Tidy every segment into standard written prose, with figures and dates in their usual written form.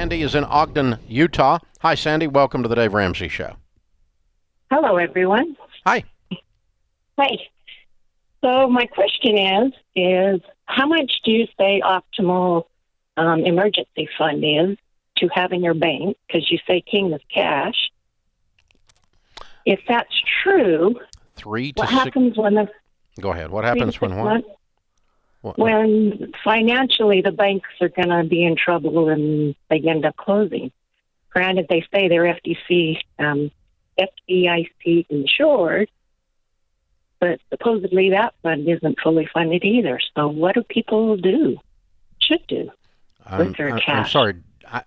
Sandy is in Ogden, Utah. Hi, Sandy. Welcome to the Dave Ramsey Show. Hello, everyone. Hi. Hey. So my question is how much do you say optimal emergency fund is to have in your bank? Because you say king of cash. If that's true, what happens when the Go ahead. What happens when what? When financially the banks are going to be in trouble and they end up closing. Granted, they say they're FDIC insured, but supposedly that fund isn't fully funded either. So what do people should do with their cash? I'm sorry.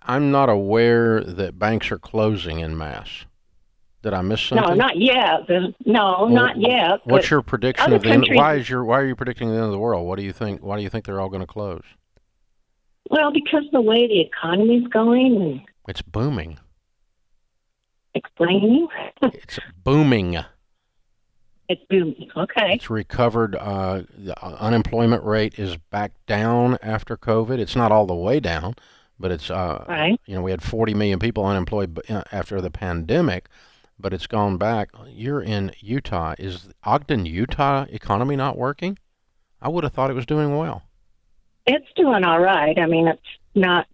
I'm not aware that banks are closing en masse. Did I miss something? No, not yet. Not yet. What's your prediction of the end? Why are you predicting the end of the world? What do you think? Why do you think they're all going to close? Well, because the way the economy's going. It's booming. Explaining? It's booming. It's booming. Okay. It's recovered. The unemployment rate is back down after COVID. It's not all the way down, but it's right. We had 40 million people unemployed after the pandemic. But it's gone back. You're in Utah. Is Ogden, Utah economy not working? I would have thought it was doing well. It's doing all right. I mean, it's not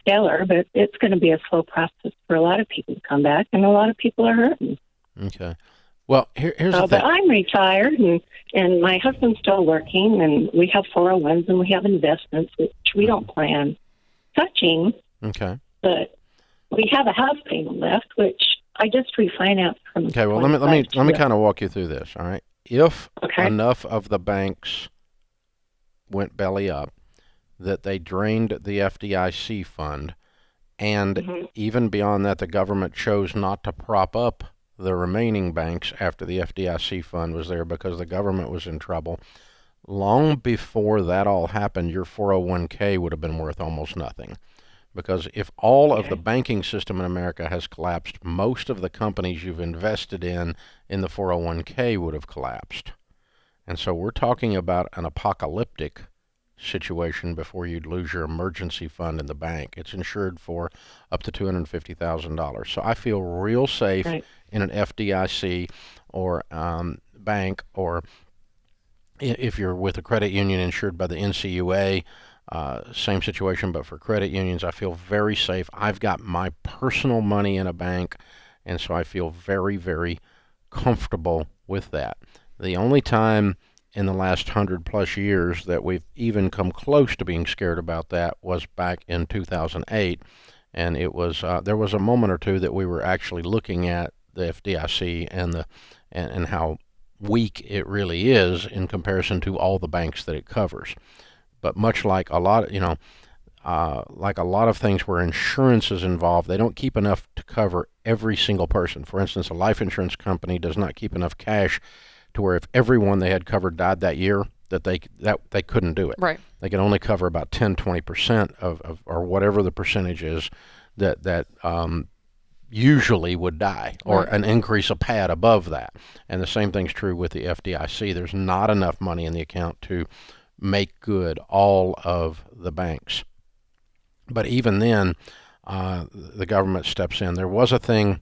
stellar, but it's going to be a slow process for a lot of people to come back, and a lot of people are hurting. Okay. Well, here's the thing. But I'm retired, and my husband's still working, and we have 401s, and we have investments, which we don't plan touching. Okay. But we have a house payment left, which I just refinanced from. Okay, well, let me kind of walk you through this. All right, if enough of the banks went belly up, that they drained the FDIC fund, and even beyond that, the government chose not to prop up the remaining banks after the FDIC fund was there because the government was in trouble. Long before that all happened, your 401k would have been worth almost nothing. Because if all of the banking system in America has collapsed, most of the companies you've invested in the 401k would have collapsed. And so we're talking about an apocalyptic situation before you'd lose your emergency fund in the bank. It's insured for up to $250,000. So I feel real safe in an FDIC or bank, or if you're with a credit union insured by the NCUA, same situation, but for credit unions, I feel very safe. I've got my personal money in a bank, and so I feel very, very comfortable with that. The only time in the last 100-plus years that we've even come close to being scared about that was back in 2008, and it was there was a moment or two that we were actually looking at the FDIC and how weak it really is in comparison to all the banks that it covers. But much like a lot of things where insurance is involved, they don't keep enough to cover every single person. For instance, a life insurance company does not keep enough cash to where if everyone they had covered died that year, that they couldn't do it. Right. They can only cover about 10-20% of or whatever the percentage is that usually would die, or an increase a pad above that. And the same thing's true with the FDIC. There's not enough money in the account to make good all of the banks. But even then, the government steps in. There was a thing,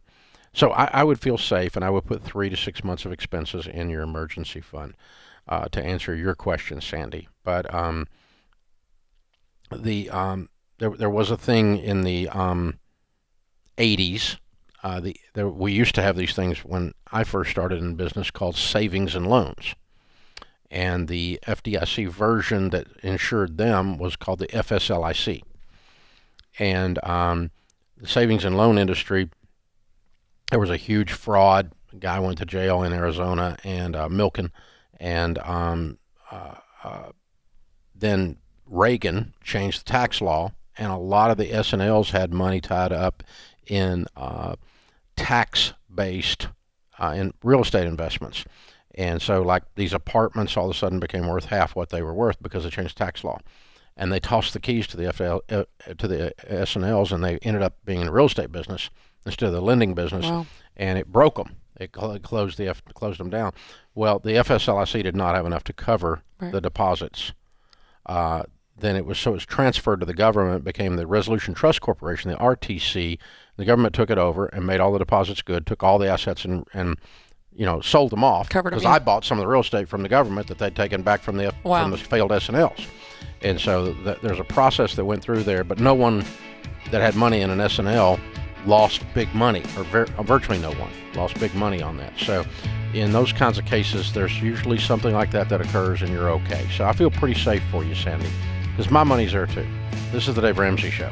so I would feel safe, and I would put 3 to 6 months of expenses in your emergency fund to answer your question, Sandy. But there was a thing in the 80s. We used to have these things when I first started in business called savings and loans. And the FDIC version that insured them was called the FSLIC. And the savings and loan industry, there was a huge fraud. A guy went to jail in Arizona and Milken. And then Reagan changed the tax law, and a lot of the S&Ls had money tied up in tax-based in real estate investments. And so, like, these apartments all of a sudden became worth half what they were worth because they changed tax law. And they tossed the keys to the S&Ls, and they ended up being in the real estate business instead of the lending business. Wow. And it broke them. It closed them down. Well, the FSLIC did not have enough to cover the deposits. then it was transferred to the government, became the Resolution Trust Corporation, the RTC. The government took it over and made all the deposits good, took all the assets and sold them off. Because I bought some of the real estate from the government that they'd taken back from the failed S&Ls. And so there's a process that went through there, but no one that had money in an S&L lost big money, or virtually no one lost big money on that. So in those kinds of cases, there's usually something like that occurs, and you're okay. So I feel pretty safe for you, Sandy, because my money's there too. This is the Dave Ramsey Show.